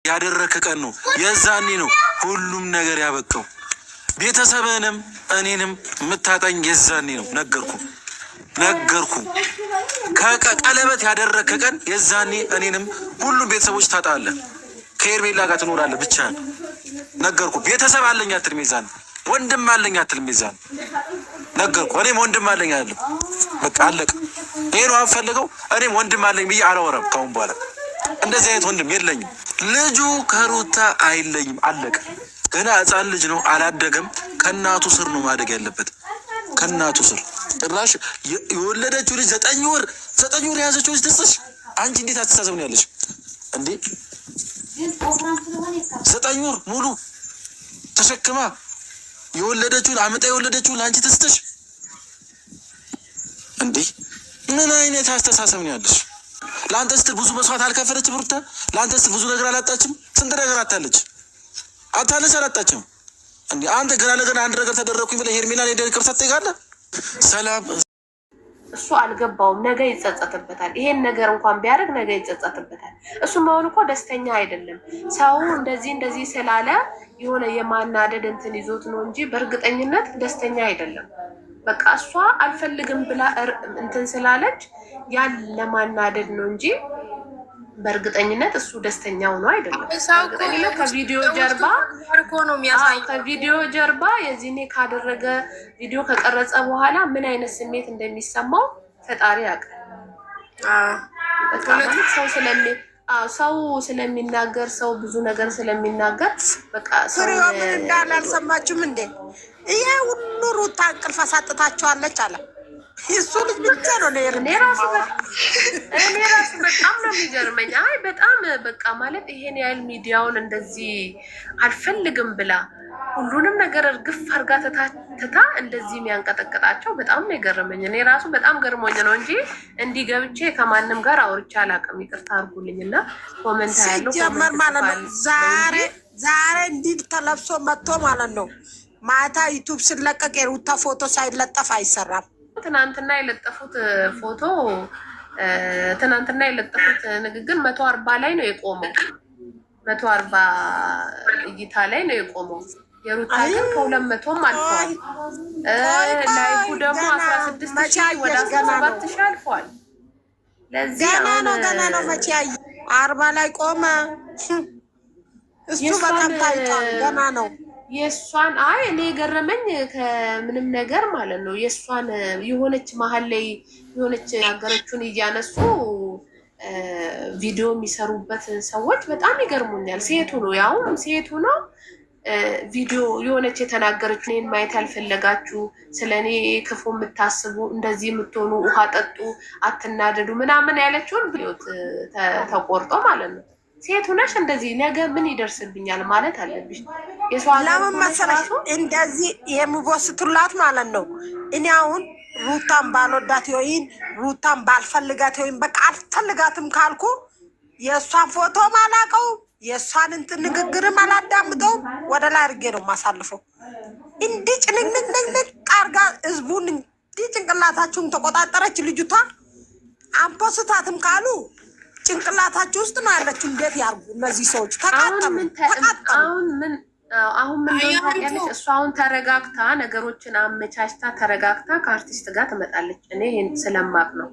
ያደረከ ቀን ነው። የዛኔ ነው ሁሉም ነገር ያበቃው። ቤተሰብንም እኔንም የምታጣኝ የዛኔ ነው። ነገርኩ ከቀለበት ያደረከ ቀን የዛኔ እኔንም ሁሉም ቤተሰቦች ታጣለህ። ከኤርሜላ ጋር ትኖራለህ ብቻ ነገርኩ። ቤተሰብ አለኝ አትልም የዛኔ፣ ወንድም አለኝ አትልም የዛኔ ነገርኩ። እኔም ወንድም አለኝ አለ። በቃ አለቀ። ይሄ ነው አፈልገው። እኔም ወንድም አለኝ ብዬ አላወራም ካሁን በኋላ። እንደዚህ አይነት ወንድም የለኝም። ልጁ ከሩታ አይለኝም። አለቀ። ገና ሕፃን ልጅ ነው፣ አላደገም። ከእናቱ ስር ነው ማደግ ያለበት፣ ከእናቱ ስር። ጭራሽ የወለደችው ልጅ 9 ወር የያዘችው ልጅ ደስሽ። አንቺ እንዴት አስተሳሰብ ነው ያለሽ እንዴ? 9 ወር ሙሉ ተሸክማ የወለደችውን አመጣ የወለደችውን ለአንቺ ተስተሽ እንዴ? ምን አይነት አስተሳሰብ ነው ያለሽ? ለአንተ ስትል ብዙ መስዋዕት አልከፈለችም ሩታ? ለአንተ ስትል ብዙ ነገር አላጣችም? ስንት ነገር አታለች? አላጣችም እንዴ? አንተ ገና ለገና አንድ ነገር ተደረኩኝ ብለህ ሄርሜላን ሄደህ ይቅርታ ትጠይቃለህ? ሰላም እሱ አልገባውም። ነገ ይጸጸትበታል። ይሄን ነገር እንኳን ቢያደርግ ነገ ይጸጸትበታል። እሱ መሆን እኮ ደስተኛ አይደለም። ሰው እንደዚህ ስላለ የሆነ የማናደድ እንትን ይዞት ነው እንጂ በእርግጠኝነት ደስተኛ አይደለም። በቃ እሷ አልፈልግም ብላ እንትን ስላለች ያን ለማናደድ ነው እንጂ በእርግጠኝነት እሱ ደስተኛ ሆኖ አይደለም። ከቪዲዮ ጀርባ የዚህኔ ካደረገ ቪዲዮ ከቀረጸ በኋላ ምን አይነት ስሜት እንደሚሰማው ፈጣሪ ያውቃል። ሰው ስለሚናገር ሰው ብዙ ነገር ስለሚናገር በቃ ፍሬዋ ምን እንዳለ አልሰማችሁም እንዴ? ይሄ ሁሉ ሩታ እንቅልፍ አሳጥታችኋለች አለ። እሱ ልጅ ብቻ ነው እኔ ራሱ በጣም ነው የሚገርመኝ። አይ በጣም በቃ ማለት ይሄን ያህል ሚዲያውን እንደዚህ አልፈልግም ብላ ሁሉንም ነገር እርግፍ አርጋ ትታ እንደዚህ የሚያንቀጠቅጣቸው በጣም ነው የገረመኝ። እኔ ራሱ በጣም ገርሞኝ ነው እንጂ እንዲህ ገብቼ ከማንም ጋር አውርቼ አላውቅም። ይቅርታ አድርጉልኝና ኮሜንት ያለው ሲጀመር ማለት ነው ዛሬ እንዲህ ተለብሶ መጥቶ ማለት ነው ማታ ዩቱብ ስለቀቅ የሩታ ፎቶ ሳይለጠፍ አይሰራም። ትናንትና የለጠፉት ንግግር 140 ላይ ነው የቆመው። 140 እይታ ላይ ነው የቆመው። የሩታ ግን ከ200ም አልፏል። ላይኩ ደግሞ 16,000 ወደ 17,000 አልፏል። ለዚህ ገና ነው መቼ 40 ላይ ቆመ። እሱ በጣም ታይቷል። ገና ነው የእሷን እኔ የገረመኝ ከምንም ነገር ማለት ነው የእሷን የሆነች መሀል ላይ የሆነች ሀገሮቹን እያነሱ ቪዲዮ የሚሰሩበት ሰዎች በጣም ይገርሙኛል። ሴቱ ነው ቪዲዮ የሆነች የተናገረች እኔን ማየት ያልፈለጋችሁ ስለ እኔ ክፉ የምታስቡ እንደዚህ የምትሆኑ ውሃ ጠጡ፣ አትናደዱ ምናምን ያለችውን ቪዲዮ ተቆርጦ ማለት ነው። ሴቱ ነሽ እንደዚህ ነገ ምን ይደርስብኛል ማለት አለብሽ። ለምን መሰለሽ እንደዚህ የሚወስቱላት ማለት ነው። እኔ አሁን ሩታን ባልወዳት ወይም ሩታን ባልፈልጋት ወይም በቃ አልፈልጋትም ካልኩ የእሷን ፎቶ ማላቀው የእሷን እንትን ንግግርም አላዳምጠው ወደ ላይ አድርጌ ነው ማሳልፈው። እንዲህ ጭንቅንቅንቅ አርጋ ህዝቡን እንዲህ ጭንቅላታችሁን ተቆጣጠረች ልጅቷ። አንፖስታትም ካሉ ጭንቅላታችሁ ውስጥ ነው ያለችው። እንዴት ያርጉ እነዚህ ሰዎች? ተቃጠሉ። አሁን ምን ታውቂያለሽ? እሷ አሁን ተረጋግታ ነገሮችን አመቻችታ ተረጋግታ ከአርቲስት ጋር ትመጣለች። እኔ ይሄን ስለማቅ ነው።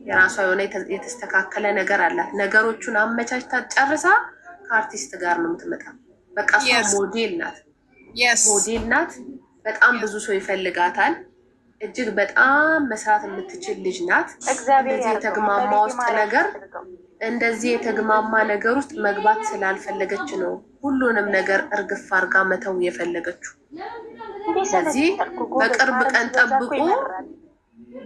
የራሷ የሆነ የተስተካከለ ነገር አላት። ነገሮቹን አመቻችታ ጨርሳ ከአርቲስት ጋር ነው የምትመጣው። በቃ እሷ ሞዴል ናት። በጣም ብዙ ሰው ይፈልጋታል። እጅግ በጣም መስራት የምትችል ልጅ ናት። እንደዚህ የተግማማ ነገር ውስጥ መግባት ስላልፈለገች ነው ሁሉንም ነገር እርግፍ አርጋ መተው የፈለገችው። ስለዚህ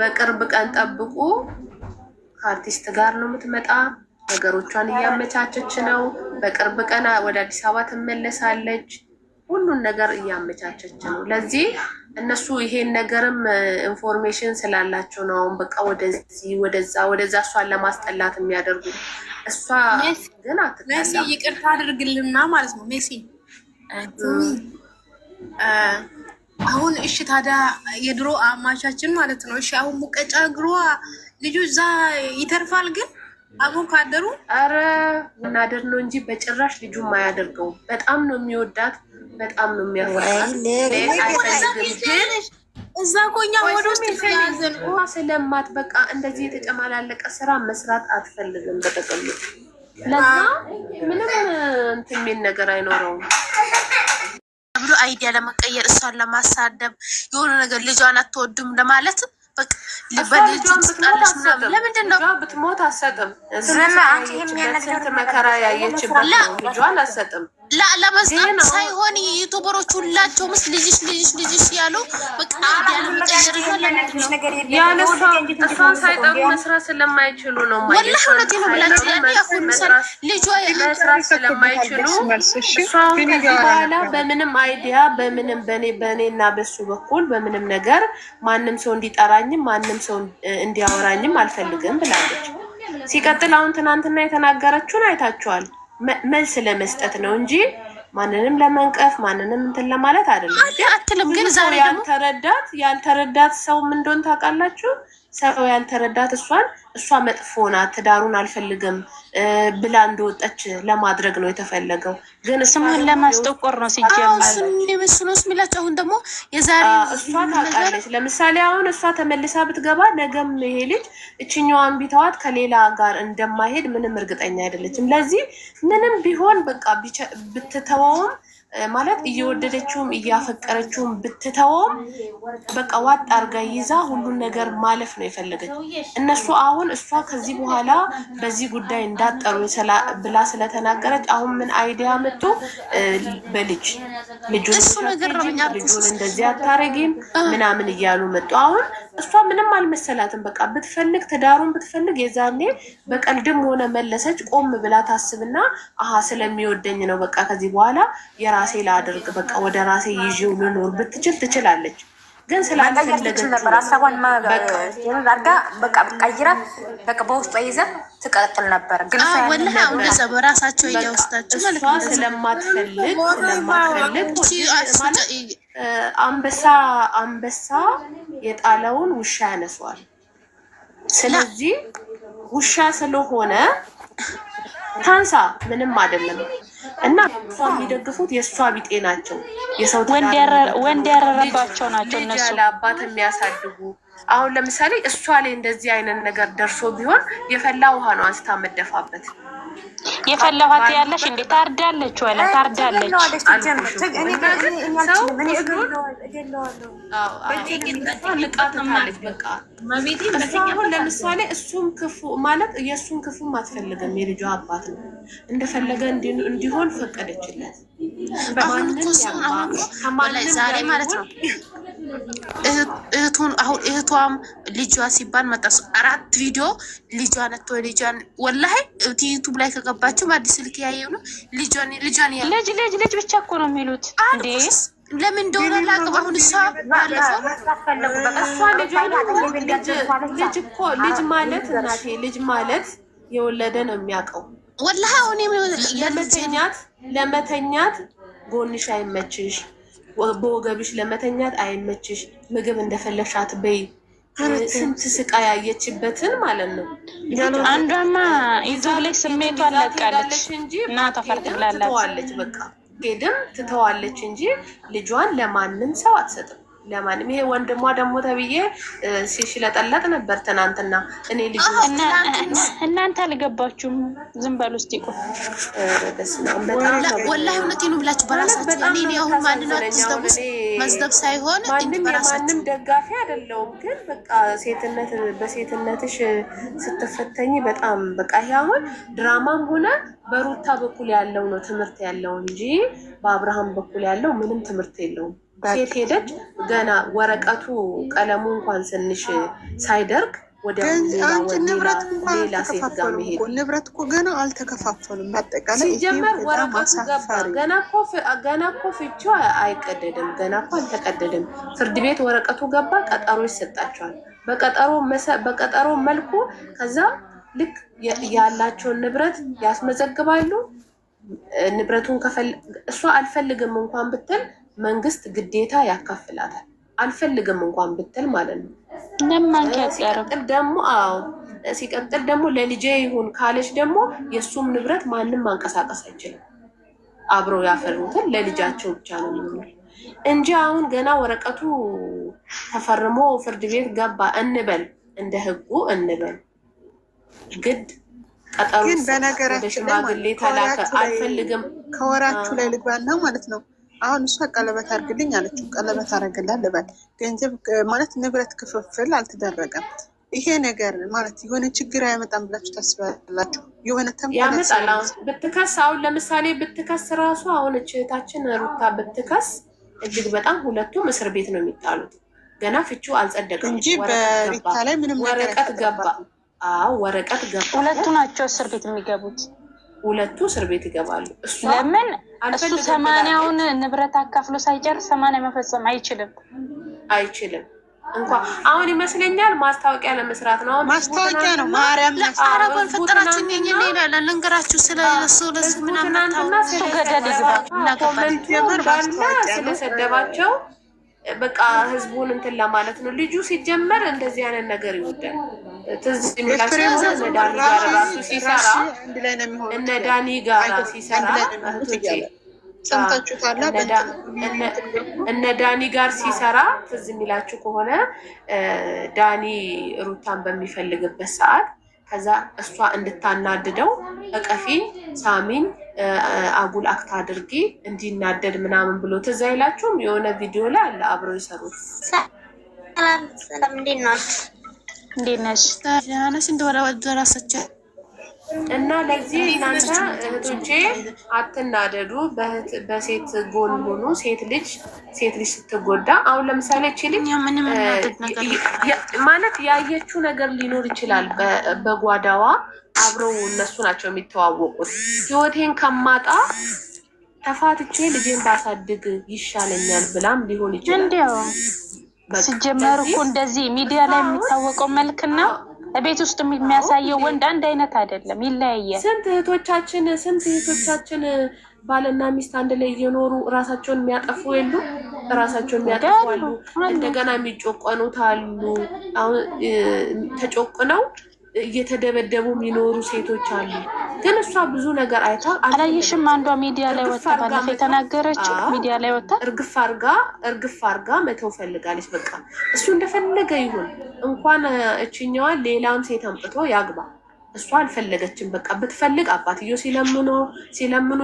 በቅርብ ቀን ጠብቁ ከአርቲስት ጋር ነው የምትመጣ። ነገሮቿን እያመቻቸች ነው። በቅርብ ቀን ወደ አዲስ አበባ ትመለሳለች። ሁሉን ነገር እያመቻቸች ነው። ለዚህ እነሱ ይሄን ነገርም ኢንፎርሜሽን ስላላቸው ነው በቃ ወደዛ እሷን ለማስጠላት የሚያደርጉ። እሷ ግን አትጠላም። ሜሲ ይቅርታ አድርግልና ማለት ነው ሜሲ አሁን እሺ ታዲያ የድሮ አማቻችን ማለት ነው። እሺ አሁን ሙቀጫ እግሯ ልጁ እዛ ይተርፋል። ግን አቡን ካደሩ አረ እናደር ነው እንጂ በጭራሽ ልጁም አያደርገውም። በጣም ነው የሚወዳት፣ በጣም ነው የሚያፈቅራት። እዛ ኮኛ ወደ ውስጥ ያዘን ስለማት በቃ እንደዚህ የተጨማላለቀ ስራ መስራት አትፈልግም በጠቅሉ። ለዛ ምንም እንትን የሚል ነገር አይኖረውም ብሎ አይዲያ ለመቀየር እሷን ለማሳደብ የሆነ ነገር ልጇን አትወድም ለማለት በቃ ለምንድን ነው ብትሞት አትሰጥም? ስንት መከራ ያየችበት ልጇን አትሰጥም። ለመስጠት ሳይሆን ዩቱበሮች ሁላቸው ምስ ልጅሽ ያሉ በቃ እሷን ሳይጠሩ መስራት ስለማይችሉ ነው። ወላሂ እውነቴን ነው ብላችሁ ልጇ መስራት ስለማይችሉ እሷን ከዚህ በኋላ በምንም አይዲያ በምንም በእኔና በሱ በኩል በምንም ነገር ማንም ሰው እንዲጠራኝም ማንም ሰው እንዲያወራኝም አልፈልግም ብላለች። ሲቀጥል አሁን ትናንትና የተናገረችውን አይታችኋል። መልስ ለመስጠት ነው እንጂ ማንንም ለመንቀፍ ማንንም እንትን ለማለት አይደለም። አትልም ግን ዛሬ ያልተረዳት ሰው ምን እንደሆነ ታውቃላችሁ? ሰው ያልተረዳት እሷ መጥፎ ናት፣ ትዳሩን አልፈልግም ብላ እንደወጣች ለማድረግ ነው የተፈለገው። ግን ስሙን ለማስጠቆር ነው ሲጀምር ስሙስ ሚላቸው። አሁን ደግሞ የዛሬ እሷ ታውቃለች። ለምሳሌ አሁን እሷ ተመልሳ ብትገባ ነገም ይሄ ልጅ እችኛዋን ቢተዋት ከሌላ ጋር እንደማይሄድ ምንም እርግጠኛ አይደለችም። ለዚህ ምንም ቢሆን በቃ ብትተወውም ማለት እየወደደችውም እያፈቀረችውም ብትተወውም በቃ ዋጥ አርጋ ይዛ ሁሉን ነገር ማለፍ ነው የፈለገች። እነሱ አሁን እሷ ከዚህ በኋላ በዚህ ጉዳይ እንዳጠሩ ብላ ስለተናገረች አሁን ምን አይዲያ መጡ? ልጁን እንደዚህ አታረጊም ምናምን እያሉ መጡ። አሁን እሷ ምንም አልመሰላትም። በቃ ብትፈልግ ትዳሩን ብትፈልግ የዛኔ በቀልድም ሆነ መለሰች ቆም ብላ ታስብና ስለሚወደኝ ነው በቃ ከዚህ በኋላ የራሴ ላድርግ በቃ ወደ ራሴ ይዤው ልኖር ብትችል ትችላለች። ግን ስላልፈለገች ነበር ሀሳቧን አድርጋ በቃ ቀይራ በቃ በውስጧ ይዛ ትቀጥል ነበር። ግን ወላሂ አሁን በራሳቸው እያወስታችሁ ማለት ነው ስለማትፈልግ አንበሳ የጣለውን ውሻ ያነሷል። ስለዚህ ውሻ ስለሆነ ታንሳ ምንም አይደለም። እና እሷ የሚደግፉት የእሷ ቢጤ ናቸው። የሰው ወንድ ያረረባቸው ናቸው እነሱ አባት የሚያሳድጉ። አሁን ለምሳሌ እሷ ላይ እንደዚህ አይነት ነገር ደርሶ ቢሆን የፈላ ውሃ ነው አንስታ መደፋበት። የፈላ ውሃ ያለሽ እንዴ ታርዳለች ወላ ታርዳለች። ለምሳሌ እሱም ክፉ ማለት የእሱን ክፉም አትፈልግም። የልጇ አባት ነው እንደፈለገ እንዲሆን ፈቀደችለት። ዛሬ ማለት ነው እህቷም ልጇ ሲባል መጣሱ 4 ቪዲዮ ልጇን ልጇን ወላሂ ዩቲዩብ ላይ ከገባችሁ በአዲስ ስልክ ያየው ነው ልጇን ልጅ ብቻ እኮ ነው የሚሉት እንዴ ለምን እንደሆነ ላቀው። አሁን እሷ ባለፈው ልጅ ማለት እናቴ ልጅ ማለት የወለደ ነው የሚያውቀው። ወላሂ አሁን ለመተኛት ጎንሽ አይመችሽ፣ በወገብሽ ለመተኛት አይመችሽ፣ ምግብ እንደፈለግሽ አትበይ። ስንት ስቃይ ያየችበትን ማለት ነው። አንዷማ ይዘው ላይ ስሜቷን ለቃለች እና ተፈርጥላለች። በቃ ሄድም ትተዋለች እንጂ ልጇን ለማንም ሰው አትሰጥም። ለማንም ይሄ ወንድሟ ደግሞ ተብዬ ሲሽለጠለጥ ነበር ትናንትና። እኔ ልጅ እናንተ አልገባችሁም። ዝም በሉ እስቲ ቆይ ወላሂ እውነቴን ነው ብላችሁ በራሳችሁ እኔ አሁን ማንናት መዝደብ ሳይሆን ማንም ደጋፊ አይደለሁም። ግን በቃ በሴትነትሽ ስትፈተኝ በጣም በቃ ይሄ አሁን ድራማም ሆነ በሩታ በኩል ያለው ነው ትምህርት ያለው እንጂ በአብርሃም በኩል ያለው ምንም ትምህርት የለውም። ሴት ሄደች ገና ወረቀቱ ቀለሙ እንኳን ትንሽ ሳይደርቅ ንብረት እኮ ገና አልተከፋፈሉም። አጠቃላይ ሲጀመር ወረቀቱ ገባ። ገና እኮ ፍቺው አይቀደድም። ገና እኮ አልተቀደድም። ፍርድ ቤት ወረቀቱ ገባ። ቀጠሮ ይሰጣቸዋል። በቀጠሮ መልኩ ከዛ ልክ ያላቸውን ንብረት ያስመዘግባሉ። ንብረቱን እሷ አልፈልግም እንኳን ብትል መንግስት ግዴታ ያካፍላታል። አልፈልግም እንኳን ብትል ማለት ነው። ለማን ያቀርብ ደግሞ ሲቀጥል ደግሞ ለልጄ ይሁን ካለች ደግሞ የእሱም ንብረት ማንም ማንቀሳቀስ አይችልም። አብረው ያፈሩትን ለልጃቸው ብቻ ነው የሚሆነው እንጂ አሁን ገና ወረቀቱ ተፈርሞ ፍርድ ቤት ገባ እንበል፣ እንደ ህጉ እንበል ግድ ቀጠሮ ግን በነገራችን ሽማግሌ ተላከ አልፈልግም ከወራችሁ ላይ ልግባና ማለት ነው። አሁን እሷ ቀለበት አድርግልኝ አለችው። ቀለበት አደረገላት ልበል። ገንዘብ ማለት ንብረት ክፍፍል አልተደረገም። ይሄ ነገር ማለት የሆነ ችግር አያመጣም ብላችሁ ታስባላችሁ? የሆነ ያመጣል። አሁን ብትከስ አሁን ለምሳሌ ብትከስ ራሱ አሁን እህታችን ሩታ ብትከስ እጅግ በጣም ሁለቱም እስር ቤት ነው የሚጣሉት። ገና ፍቺው አልጸደቀም እንጂ በሪታ ላይ ምንም ወረቀት ገባ። አዎ ወረቀት ገባ። ሁለቱ ናቸው እስር ቤት የሚገቡት። ሁለቱ እስር ቤት ይገባሉ። ለምን እሱ 80ውን ንብረት አካፍሎ ሳይጨርስ 80 መፈጸም አይችልም። እንኳን አሁን ይመስለኛል ማስታወቂያ ለመስራት ነው። ማስታወቂያ ነው። ማርያም አረጋን ፈጠራችሁ ነኝ ሌላ ለንገራችሁ ስለሱ ለስምናና እሱ ገደል ይግባ ኮሜንቱ ስለሰደባቸው በቃ ህዝቡን እንትን ለማለት ነው። ልጁ ሲጀመር እንደዚህ አይነት ነገር ይወዳል። ትዝ የሚላቸው ዳኒ ጋር ራሱ ሲሰራ እነ ዳኒ ጋር ሲሰራ እነ ዳኒ ጋር ሲሰራ ትዝ የሚላችሁ ከሆነ ዳኒ ሩታን በሚፈልግበት ሰዓት ከዛ እሷ እንድታናድደው እቀፊኝ፣ ሳሚኝ፣ አጉል አክት አድርጊ እንዲናደድ ምናምን ብሎ ትዝ አይላችሁም? የሆነ ቪዲዮ ላይ አለ አብረው ይሰሩት። ሰላም እንዴት ነሽ? እንደራሳቸው እና ለዚህ እናንተ እህቶቼ አትናደዱ፣ በሴት ጎን ሆኑ። ሴት ልጅ ስትጎዳ አሁን ለምሳሌ ችልኝ ማለት ያየችው ነገር ሊኖር ይችላል። በጓዳዋ አብረው እነሱ ናቸው የሚተዋወቁት። ህይወቴን ከማጣ ተፋትቼ ልጄን ባሳድግ ይሻለኛል ብላም ሊሆን ይችላል። እንዲያው ሲጀመር እኮ እንደዚህ ሚዲያ ላይ የሚታወቀው መልክና ቤት ውስጥ የሚያሳየው ወንድ አንድ አይነት አይደለም፣ ይለያያል። ስንት እህቶቻችን ባልና ሚስት አንድ ላይ እየኖሩ ራሳቸውን የሚያጠፉ የሉ? ራሳቸውን የሚያጠፉ አሉ። እንደገና የሚጮቀኑት አሉ። አሁን ተጮቅነው እየተደበደቡ የሚኖሩ ሴቶች አሉ። ግን እሷ ብዙ ነገር አይታ አላየሽም? አንዷ ሚዲያ ላይ ወጣ ባለፈው የተናገረችው ሚዲያ ላይ ወጣ እርግፍ አርጋ መተው ፈልጋለች። በቃ እሱ እንደፈለገ ይሁን፣ እንኳን እችኛዋን ሌላም ሴት አምጥቶ ያግባ። እሷ አልፈለገችም። በቃ ብትፈልግ አባትዮ ሲለምኑ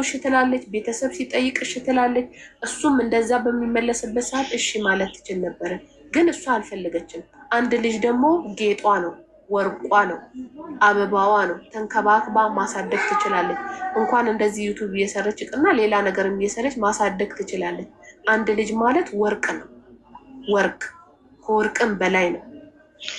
እሺ ትላለች፣ ቤተሰብ ሲጠይቅ እሺ ትላለች። እሱም እንደዛ በሚመለስበት ሰዓት እሺ ማለት ትችል ነበረ። ግን እሷ አልፈለገችም። አንድ ልጅ ደግሞ ጌጧ ነው፣ ወርቋ ነው፣ አበባዋ ነው። ተንከባክባ ማሳደግ ትችላለች። እንኳን እንደዚህ ዩቱብ እየሰረች እና ሌላ ነገር እየሰረች ማሳደግ ትችላለች። አንድ ልጅ ማለት ወርቅ ነው። ወርቅ ከወርቅም በላይ ነው።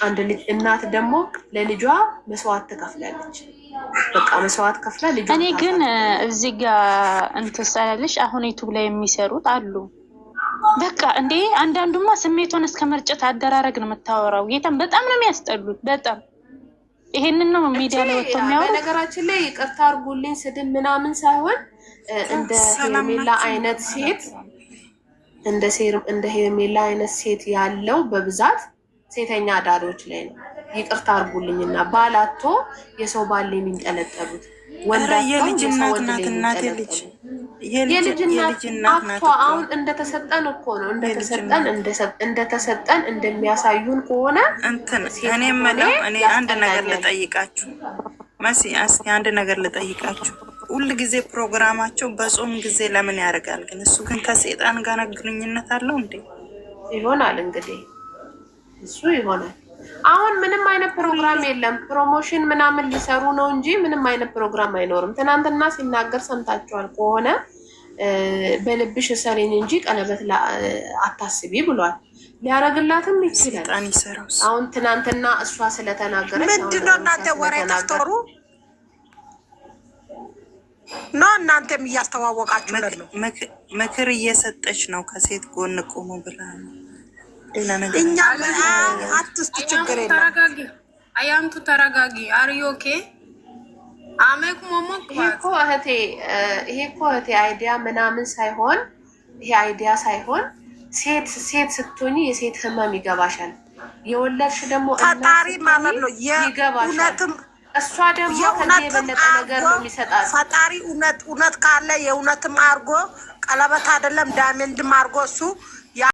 አንድ ልጅ እናት ደግሞ ለልጇ መስዋዕት ትከፍላለች። በቃ መስዋዕት ከፍላ ልጇ። እኔ ግን እዚህ ጋር እንትሳለልሽ አሁን ዩቱብ ላይ የሚሰሩት አሉ። በቃ እንዴ አንዳንዱማ ስሜቷን እስከ መርጨት አደራረግ ነው የምታወራው። ጌታም በጣም ነው የሚያስጠሉት። በጣም ይሄንን ነው ሚዲያ ላይ ወጥቶ የሚያወራው። በነገራችን ላይ ይቅርታ አድርጉልኝ፣ ስድብ ምናምን ሳይሆን እንደ ሄርሜላ አይነት ሴት እንደ ሄርሜላ አይነት ሴት ያለው በብዛት ሴተኛ አዳሪዎች ላይ ነው። ይቅርታ አድርጉልኝና ባላቶ የሰው ባል የሚንጠለጠሉት የልጅናት ናት። እናቴ ልጅ የልጅናት አክቷ አሁን እንደተሰጠን እኮ ነው። እንደተሰጠን እንደሚያሳዩን ከሆነ እኔ የምለው እኔ አንድ ነገር ልጠይቃችሁ መሲ፣ እስኪ አንድ ነገር ልጠይቃችሁ። ሁል ጊዜ ፕሮግራማቸው በጾም ጊዜ ለምን ያደርጋል? ግን እሱ ግን ከሴጣን ጋር ግንኙነት አለው እንዴ? ይሆናል እንግዲህ እሱ ይሆናል። አሁን ምንም አይነት ፕሮግራም የለም። ፕሮሞሽን ምናምን ሊሰሩ ነው እንጂ ምንም አይነት ፕሮግራም አይኖርም። ትናንትና ሲናገር ሰምታችኋል ከሆነ በልብሽ ሰሪኝ እንጂ ቀለበት አታስቢ ብሏል። ሊያረግላትም ይችላል። አሁን ትናንትና እሷ ስለተናገረች ምንድነው እናንተ ወሬ ተፍጠሩ ነው? እናንተም እያስተዋወቃችሁ ነው። ምክር እየሰጠች ነው። ከሴት ጎን ቆሙ ብላ ነው። እኛ አትስቱ፣ ችግር የለም። ተረጋጊ አያምቱ፣ ተረጋጊ። አርዮኬ አሜኩ ሞሞክ ይሄ እኮ እህቴ አይዲያ ምናምን ሳይሆን ሴት ስትሆኚ የሴት ህመም ይገባሻል። የወለድሽ ደግሞ ፈጣሪ ማለት ነው። የእውነትም እሷ ደግሞ ከዚህ የበለጠ ነገር ነው የሚሰጣት ፈጣሪ። እውነት ካለ የእውነትም አርጎ ቀለበት አይደለም ዳይመንድም አርጎ እሱ